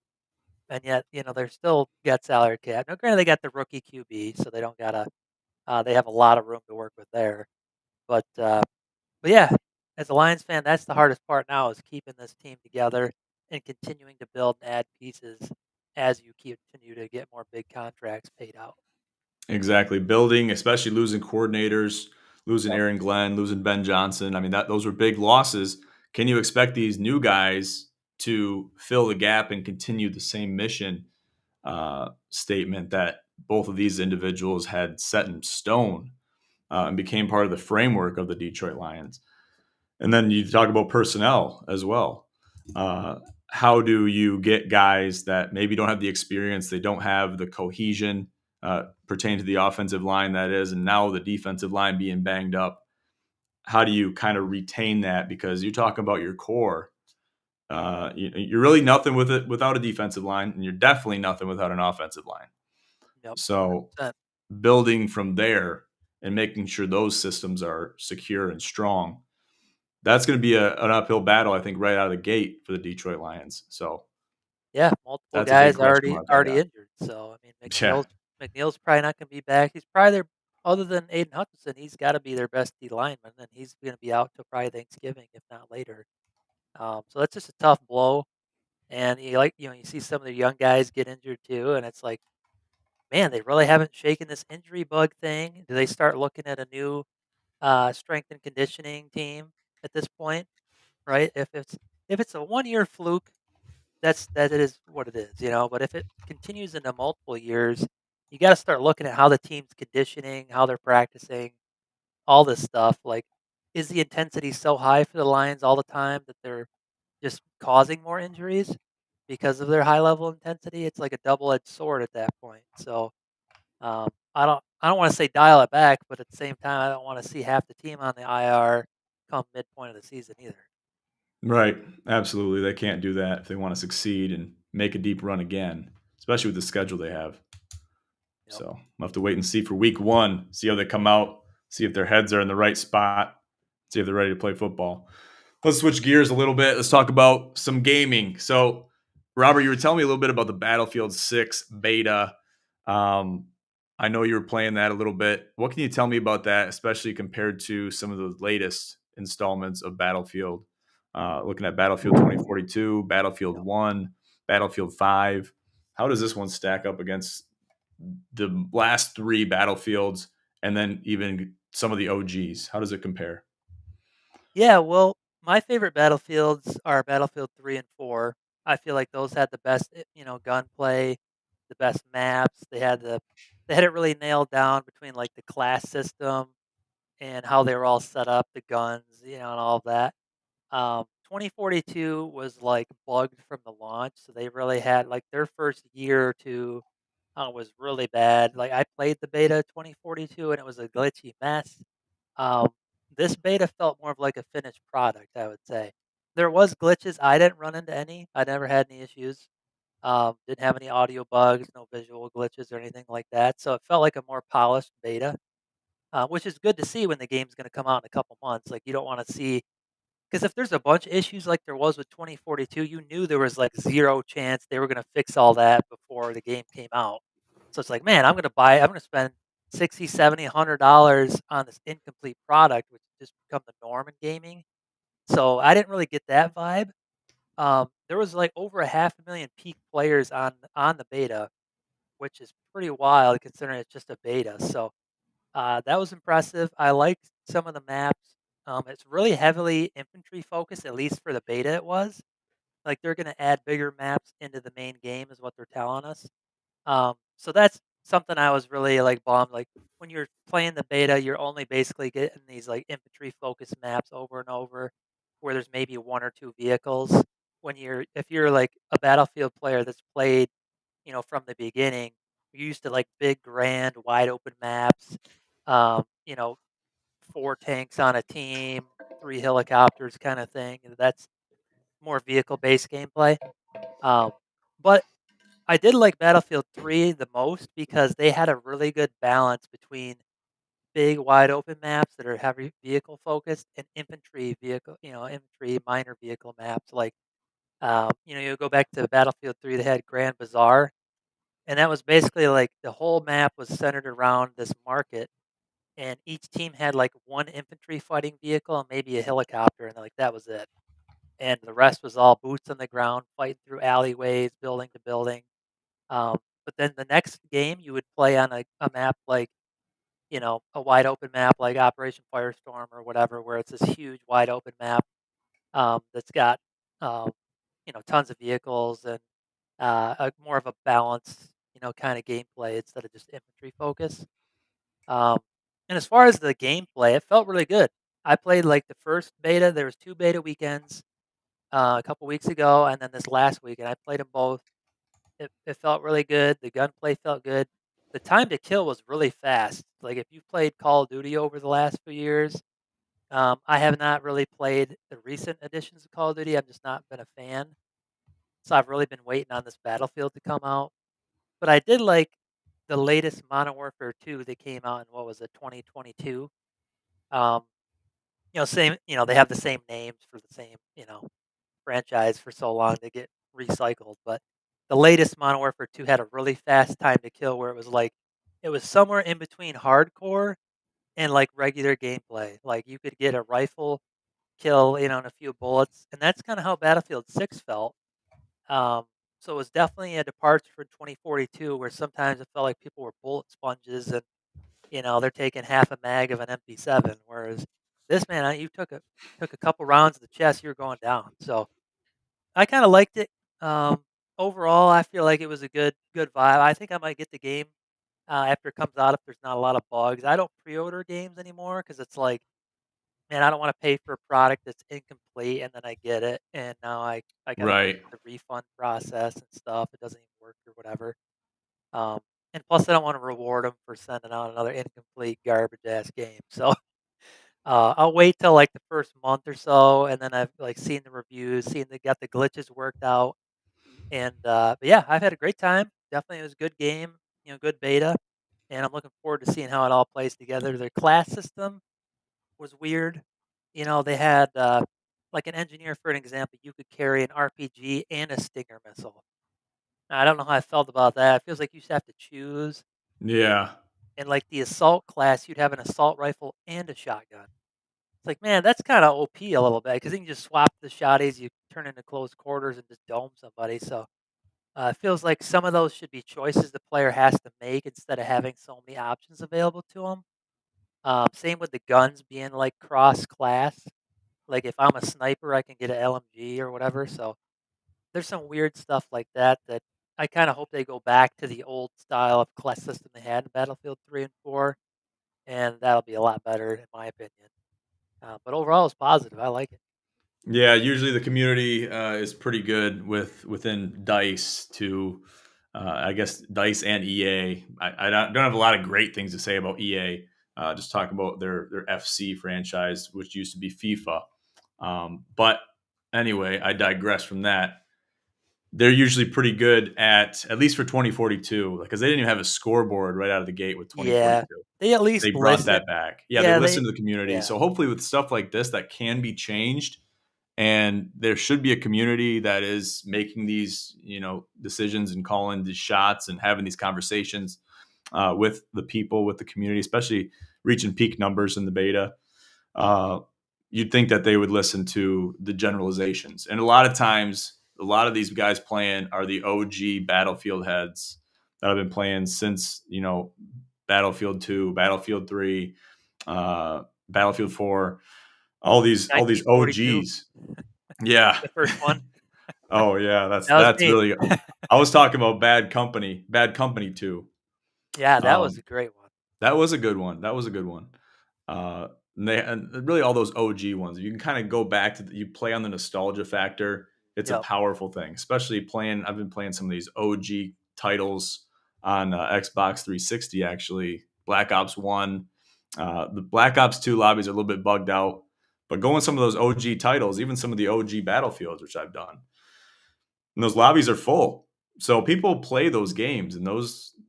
and yet, they're still got salary cap. Now, granted, they got the rookie QB, so they don't gotta, they have a lot of room to work with there. But yeah, as a Lions fan, that's the hardest part now is keeping this team together and continuing to build and add pieces as you continue to get more big contracts paid out. Exactly. Building, especially losing coordinators, losing Yep. Aaron Glenn, losing Ben Johnson. I mean, that those were big losses. Can you expect these new guys to fill the gap and continue the same mission statement that both of these individuals had set in stone and became part of the framework of the Detroit Lions? And then you talk about personnel as well. Uh, how do you get guys that maybe don't have the experience, they don't have the cohesion pertaining to the offensive line, that is, and now the defensive line being banged up? How do you kind of retain that? Because you talk about your core. You're really nothing with it without a defensive line, and you're definitely nothing without an offensive line. Yep. So 100%. building from there and making sure those systems are secure and strong, that's going to be an uphill battle, I think, right out of the gate for the Detroit Lions. So Yeah, multiple that's a big guys question mark I already got. injured. So I mean, Yeah, McNeil's probably not going to be back. He's probably their other than Aiden Hutchinson, he's got to be their best D lineman, and he's going to be out till probably Thanksgiving, if not later. So that's just a tough blow. And you see some of the young guys get injured too, and it's like, man, they really haven't shaken this injury bug thing. Do they start looking at a new strength and conditioning team at this point? Right? If it's a 1 year fluke, that is what it is, But if it continues into multiple years, you got to start looking at how the team's conditioning, how they're practicing, all this stuff. Like, is the intensity so high for the Lions all the time that they're just causing more injuries because of their high level intensity? It's like a double edged sword at that point. So I don't want to say dial it back, but at the same time, I don't want to see half the team on the IR come midpoint of the season either. right. Absolutely. They can't do that if they want to succeed and make a deep run again, especially with the schedule they have. Yep. So we'll have to wait and see for week one, see how they come out, see if their heads are in the right spot, see if they're ready to play football. Let's switch gears a little bit. Let's talk about some gaming. So, Robert, you were telling me a little bit about the Battlefield 6 beta. Um, I know you were playing that a little bit. What can you tell me about that, especially compared to some of the latest installments of Battlefield? Looking at Battlefield 2042, Battlefield Yep. 1, Battlefield 5. How does this one stack up against the last three Battlefields and then even some of the OGs? How does it compare? Yeah, well, my favorite battlefields are Battlefield 3 and 4. I feel like those had the best, gunplay, the best maps. They had it really nailed down between like the class system and how they were all set up, the guns, and all of that. 2042 was like bugged from the launch, so they really had like their first year or two was really bad. Like I played the beta 2042 and it was a glitchy mess. Um, this beta felt more of like a finished product, I would say. There was glitches. I didn't run into any. I never had any issues. Didn't have any audio bugs, no visual glitches or anything like that. So it felt like a more polished beta, which is good to see when the game's going to come out in a couple months. Like you don't want to see because if there's a bunch of issues like there was with 2042, you knew there was like zero chance they were going to fix all that before the game came out. So it's like, man, I'm going to spend 60, 70, $100 on this incomplete product, which has just become the norm in gaming. So I didn't really get that vibe. There was like over a half a million peak players on the beta, which is pretty wild considering it's just a beta. So that was impressive. I liked some of the maps. It's really heavily infantry focused, at least for the beta it was. Like they're going to add bigger maps into the main game, is what they're telling us. So that's something I was really like bummed. Like when you're playing the beta, you're only basically getting these like infantry focused maps over and over, where there's maybe one or two vehicles. If you're like a Battlefield player that's played, from the beginning, you're used to like big, grand, wide open maps. Um, you know, four tanks on a team, three helicopters, kind of thing. That's more vehicle based gameplay. Um, but I did like Battlefield 3 the most because they had a really good balance between big wide open maps that are heavy vehicle focused, and infantry minor vehicle maps. Like, you go back to Battlefield 3, they had Grand Bazaar, and that was basically like the whole map was centered around this market, and each team had like one infantry fighting vehicle and maybe a helicopter, and like that was it. And the rest was all boots on the ground, fighting through alleyways, building to building. But then the next game, you would play on a map like, a wide open map like Operation Firestorm or whatever, where it's this huge wide open map that's got um, tons of vehicles and more of a balanced, kind of gameplay instead of just infantry focus. Um, and as far as the gameplay, it felt really good. I played like the first beta. There was 2 beta weekends a couple weeks ago, and then this last week, and I played them both. It felt really good. The gunplay felt good. The time to kill was really fast. Like if you played Call of Duty over the last few years, I have not really played the recent editions of Call of Duty. I've just not been a fan. So I've really been waiting on this Battlefield to come out. But I did like the latest Modern Warfare 2 that came out in, what was it, 2022. Um, they have the same names for the same, franchise for so long, they get recycled. But the latest Modern Warfare 2 had a really fast time to kill where it was somewhere in between hardcore and like regular gameplay. Like you could get a rifle kill, in a few bullets, and that's kind of how Battlefield 6 felt. Um, so it was definitely a departure from 2042, where sometimes it felt like people were bullet sponges and they're taking half a mag of an MP7, whereas this man, you took a couple rounds of the chest, you're going down. So I kind of liked it. Um, Overall, I feel like it was a good vibe. I think I might get the game after it comes out if there's not a lot of bugs. I don't pre-order games anymore because it's like, man, I don't want to pay for a product that's incomplete and then I get it and now I got to go Right. through the refund process and stuff. It doesn't even work or whatever. Um, and plus, I don't want to reward them for sending out another incomplete garbage ass game. So I'll wait till like the first month or so, and then I've like seen the reviews, seen they got the glitches worked out, and but yeah, I've had a great time. Definitely, it was a good game, good beta, and I'm looking forward to seeing how it all plays together. Their class system was weird. They had like an engineer, for an example, you could carry an RPG and a Stinger missile. I don't know how I felt about that. It feels like you just have to choose. Yeah. And like the assault class, you'd have an assault rifle and a shotgun. It's like, man, that's kind of OP a little bit because you can just swap the shotties, you turn into close quarters and just dome somebody. So it feels like some of those should be choices the player has to make instead of having so many options available to them. Same with the guns being like cross class. Like if I'm a sniper, I can get an LMG or whatever. So there's some weird stuff like that I kind of hope they go back to the old style of class system they had in Battlefield 3 and 4, and that'll be a lot better in my opinion. But overall, it's positive. I like it. Yeah, usually the community is pretty good within Dice to, I guess Dice and EA. I don't have a lot of great things to say about EA. Just talk about their FC franchise, which used to be FIFA. But anyway, I digress from that. They're usually pretty good at least for 2042, because they didn't even have a scoreboard right out of the gate with Yeah, 2042. they at They least brought listen. that back. Yeah, they Yeah, listened to the community. yeah, So hopefully with stuff like this that can be changed, and there should be a community that is making these, decisions and calling these shots and having these conversations with the people, with the community, especially reaching peak numbers in the beta. Uh, you'd think that they would listen to the generalizations. And a lot of times, a lot of these guys playing are the OG Battlefield heads that have been playing since, Battlefield 2, Battlefield 3, Battlefield 4, all these 1942, OGs. Yeah. the first one. Oh yeah, that's That was that's me. really, I was talking about Bad Company too. Yeah, that was Um, a great one. that was a good one. That was a good one. And really all those OG ones. You can kind of go back to you play on the nostalgia factor. It's a Yep. powerful thing, especially playing. I've been playing some of these OG titles on Xbox 360. Actually, Black Ops 1, the Black Ops 2 lobbies are a little bit bugged out, but going some of those OG titles, even some of the OG Battlefields, which I've done, and those lobbies are full. So people play those games, and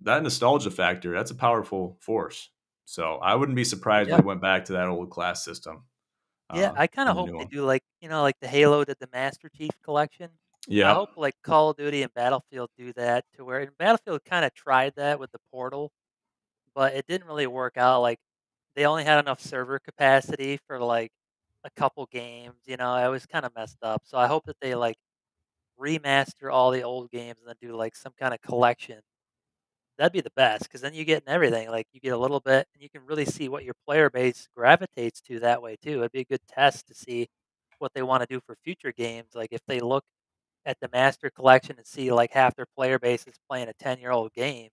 that nostalgia factor, that's a powerful force. So I wouldn't be surprised if Yeah. they went back to that old class system Yeah, I kinda in the hope new they one. do, like, like the Halo did the Master Chief Collection. I Yep. hope, like, Call of Duty and Battlefield do that to where and Battlefield kinda tried that with the Portal, but it didn't really work out, like, they only had enough server capacity for, like, a couple games, it was kinda messed up, so I hope that they, like, remaster all the old games and then do, like, some kinda collection. That'd be the best because then you get in everything, like, you get a little bit and you can really see what your player base gravitates to that way too. It'd be a good test to see what they wanna do for future games, like, if they look at the master collection and see, like, half their player base is playing a 10-year-old game,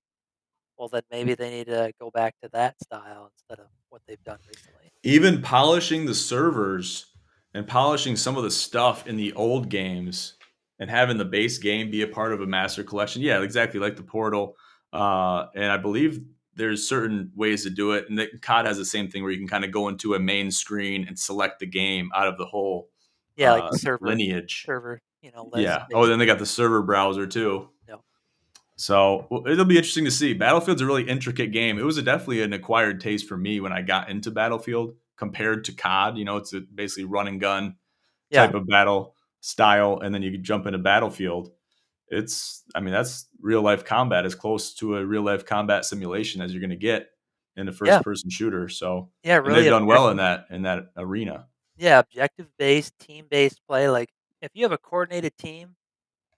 well, then maybe they need to go back to that style instead of what they've done recently. Even polishing the servers and polishing some of the stuff in the old games and having the base game be a part of a master collection. Yeah, exactly like the portal. And I believe there's certain ways to do it. And the COD has the same thing where you can kind of go into a main screen and select the game out of the whole Yeah, like the lineage. list, Yeah. Oh, then they basically. got the server browser too. No. So well, it'll be interesting to see. Battlefield's a really intricate game. It was definitely an acquired taste for me when I got into Battlefield compared to COD. It's a basically run and gun Yeah, type of battle style, and then you can jump into Battlefield. I mean, that's real life combat, as close to a real life combat simulation as you're going to get in a yeah, first person shooter. So, yeah, and really they've done well in objective. that arena. Yeah, objective-based, team-based play, like, if you have a coordinated team,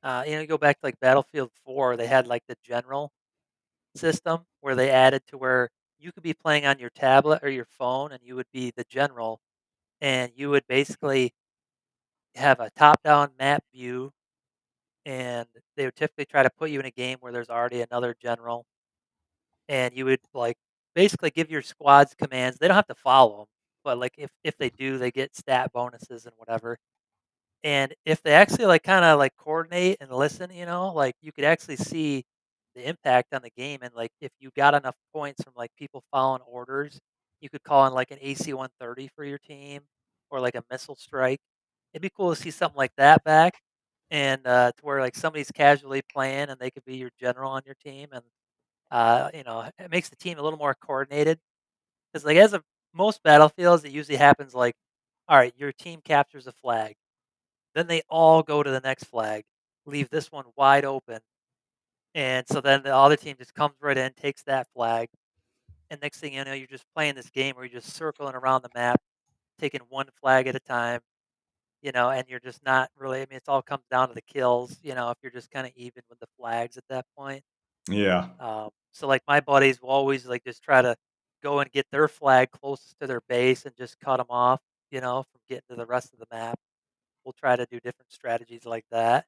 you go back to, like, Battlefield 4, they had, like, the general system where they added to where you could be playing on your tablet or your phone, and you would be the general, and you would basically have a top-down map view, and they would typically try to put you in a game where there's already another general, and you would, like, basically give your squads commands. They don't have to follow them, but, like, if they do, they get stat bonuses and whatever. And if they actually, like, kinda, like, coordinate and listen, like, you could actually see the impact on the game, and, like, if you got enough points from, like, people following orders, you could call in, like, an AC-130 for your team or, like, a missile strike. It'd be cool to see something like that back and, to where, like, somebody's casually playing and they could be your general on your team, and, it makes the team a little more coordinated. Because like, as of most battlefields, it usually happens, like, alright, your team captures a flag. Then they all go to the next flag, leave this one wide open, and so then the other team just comes right in, takes that flag, and next thing you know, you're just playing this game where you're just circling around the map, taking one flag at a time, and you're just not really. I mean, it all comes down to the kills, if you're just kind of even with the flags at that point. Yeah. So like my buddies will always like just try to go and get their flag closest to their base and just cut them off, from getting to the rest of the map. We'll try to do different strategies like that.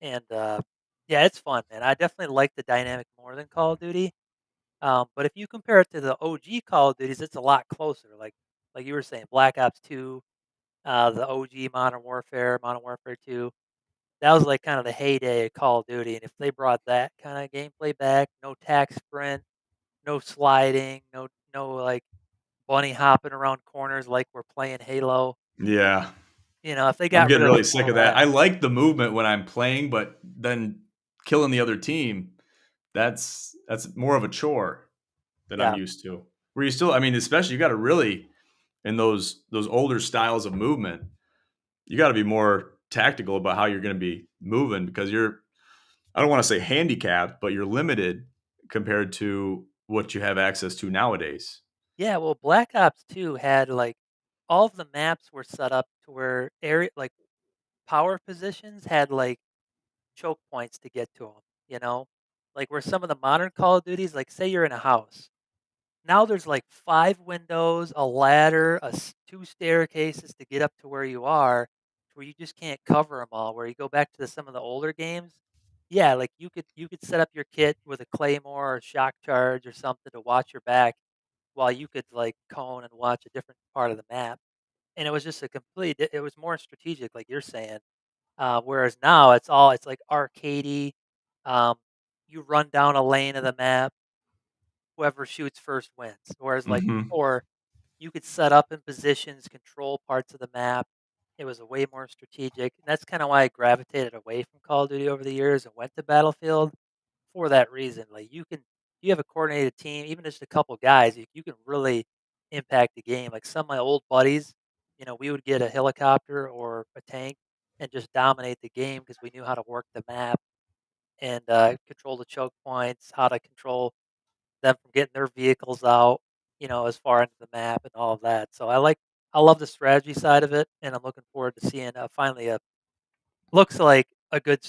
And, yeah, it's fun, man. I definitely like the dynamic more than Call of Duty. But if you compare it to the OG Call of Duties, it's a lot closer. Like you were saying, Black Ops 2, the OG Modern Warfare 2, that was like kind of the heyday of Call of Duty. And if they brought that kind of gameplay back, no tac sprint, no sliding, no like bunny hopping around corners like we're playing Halo. Yeah. If they I'm got rid getting of really sick all of that. that, I like the movement when I'm playing, but then killing the other team, that's more of a chore that I'm yeah, used to. Where you still, I mean, especially you got to really in those older styles of movement, you got to be more tactical about how you're going to be moving because I don't want to say handicapped, but you're limited compared to what you have access to nowadays. yeah. Well, Black Ops 2 had like all of the maps were set up to where area like power positions had like choke points to get to them. You know, like where some of the modern Call of Duties, like say you're in a house. Now there's like 5 windows, a ladder, 2 staircases to get up to where you are, where you just can't cover them all. Where you go back to some of the older games, yeah, like you could set up your kit with a claymore or shock charge or something to watch your back, while you could like cone and watch a different part of the map. And it was just a complete. It was more strategic, like you're saying. Whereas now it's like arcadey. Um, you run down a lane of the map, whoever shoots first wins. Whereas like Hmm. before, you could set up in positions, control parts of the map. It was a way more strategic, and that's kind of why I gravitated away from Call of Duty over the years and went to Battlefield for that reason. Like you can you have a coordinated team, even just a couple guys, you can really impact the game. Like some of my old buddies, we would get a helicopter or a tank and just dominate the game because we knew how to work the map and control the choke points, how to control them from getting their vehicles out, as far into the map and all of that. So I love the strategy side of it, and I'm looking forward to seeing finally a looks like a good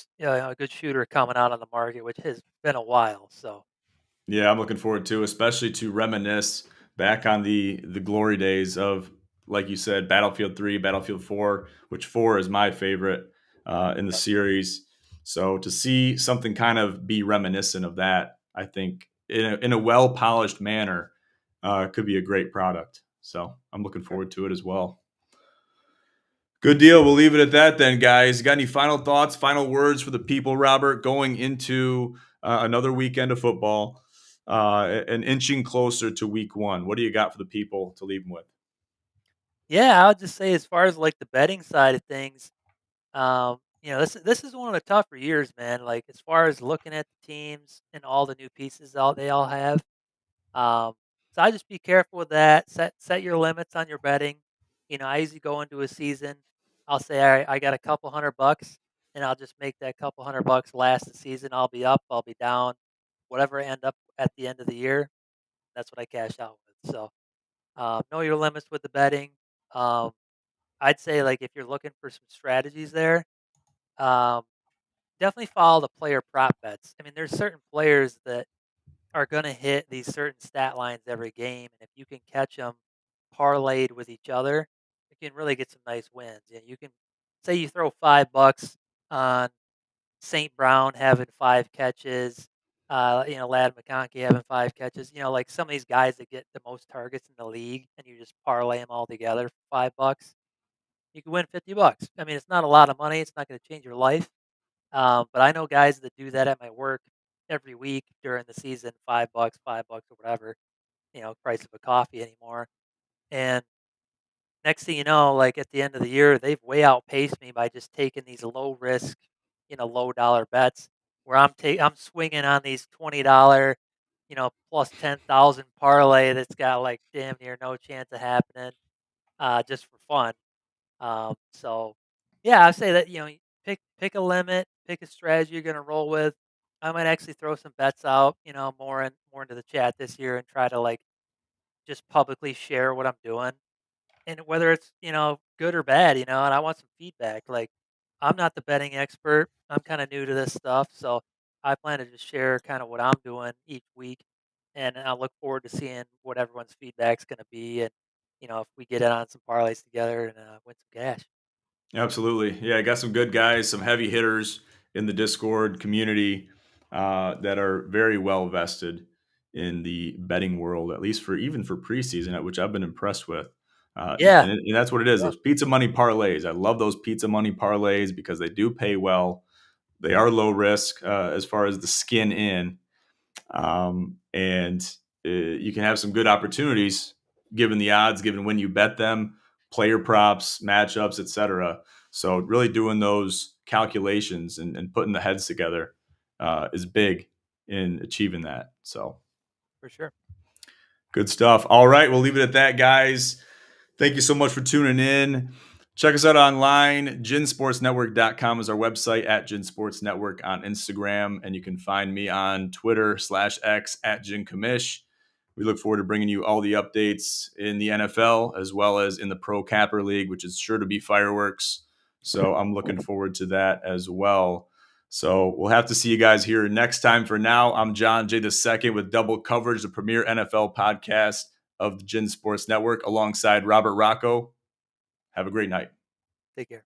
shooter coming out on the market, which has been a while. So Yeah, I'm looking forward to, especially to reminisce back on the glory days of, like you said, Battlefield 3, Battlefield 4, which 4 is my favorite in the yeah, series. So to see something kind of be reminiscent of that, I think in a well polished manner, could be a great product. So I'm looking sure. forward to it as well. Good deal. We'll leave it at that then, guys. Got any final thoughts, final words for the people, Robert, going into another weekend of football and inching closer to week one? What do you got for the people to leave them with? Yeah, I would just say as far as like the betting side of things, this is one of the tougher years, man. Like as far as looking at the teams and all the new pieces out they all have. Um, so I just be careful with that. Set your limits on your betting. I usually go into a season. I'll say I got a couple $100, and I'll just make that couple $100 last the season. I'll be up, I'll be down, whatever I end up at the end of the year. That's what I cash out with. So know your limits with the betting. Um, I'd say like if you're looking for some strategies there, um, definitely follow the player prop bets. I mean, there's certain players that are going to hit these certain stat lines every game, and if you can catch them parlayed with each other, you can really get some nice wins. You can say you throw $5 on St. Brown having 5 catches, Lad McConkey having 5 catches. Like some of these guys that get the most targets in the league, and you just parlay them all together for $5. You can win $50. I mean, it's not a lot of money. It's not going to change your life. But I know guys that do that at my work every week during the season, $5, $5 or whatever, price of a coffee anymore. And next thing you know, like at the end of the year, they've way outpaced me by just taking these low risk, low dollar bets where I'm swinging on these $20, plus 10,000 parlay that's got like damn near no chance of happening, just for fun. So yeah, I say that pick a limit, pick a strategy you're going to roll with. I might actually throw some bets out, more into the chat this year and try to like just publicly share what I'm doing, and whether it's good or bad, and I want some feedback. Like I'm not the betting expert. I'm kind of new to this stuff, so I plan to just share kind of what I'm doing each week, and I look forward to seeing what everyone's feedback's going to be, and if we get it on some parlays together and win some cash. Absolutely. Yeah, I got some good guys, some heavy hitters in the Discord community that are very well vested in the betting world, at least for even for preseason, which I've been impressed with. Yeah, And that's what it is. yeah, Those pizza money parlays. I love those pizza money parlays because they do pay well. They are low risk as far as the skin in, and you can have some good opportunities given the odds, given when you bet them, player props, matchups, etc. So really doing those calculations and putting the heads together is big in achieving that. So for sure. good stuff. All right, we'll leave it at that, guys. Thank you so much for tuning in. Check us out online. GinSportsNetwork.com is our website, at GinSportsNetwork on Instagram. And you can find me on Twitter/X at GinCommish. We look forward to bringing you all the updates in the NFL as well as in the Pro Capper League, which is sure to be fireworks. So I'm looking forward to that as well. So we'll have to see you guys here next time. For now, I'm John J. II with Double Coverage, the premier NFL podcast of the Gin Sports Network, alongside Robert Rachow. Have a great night. Take care.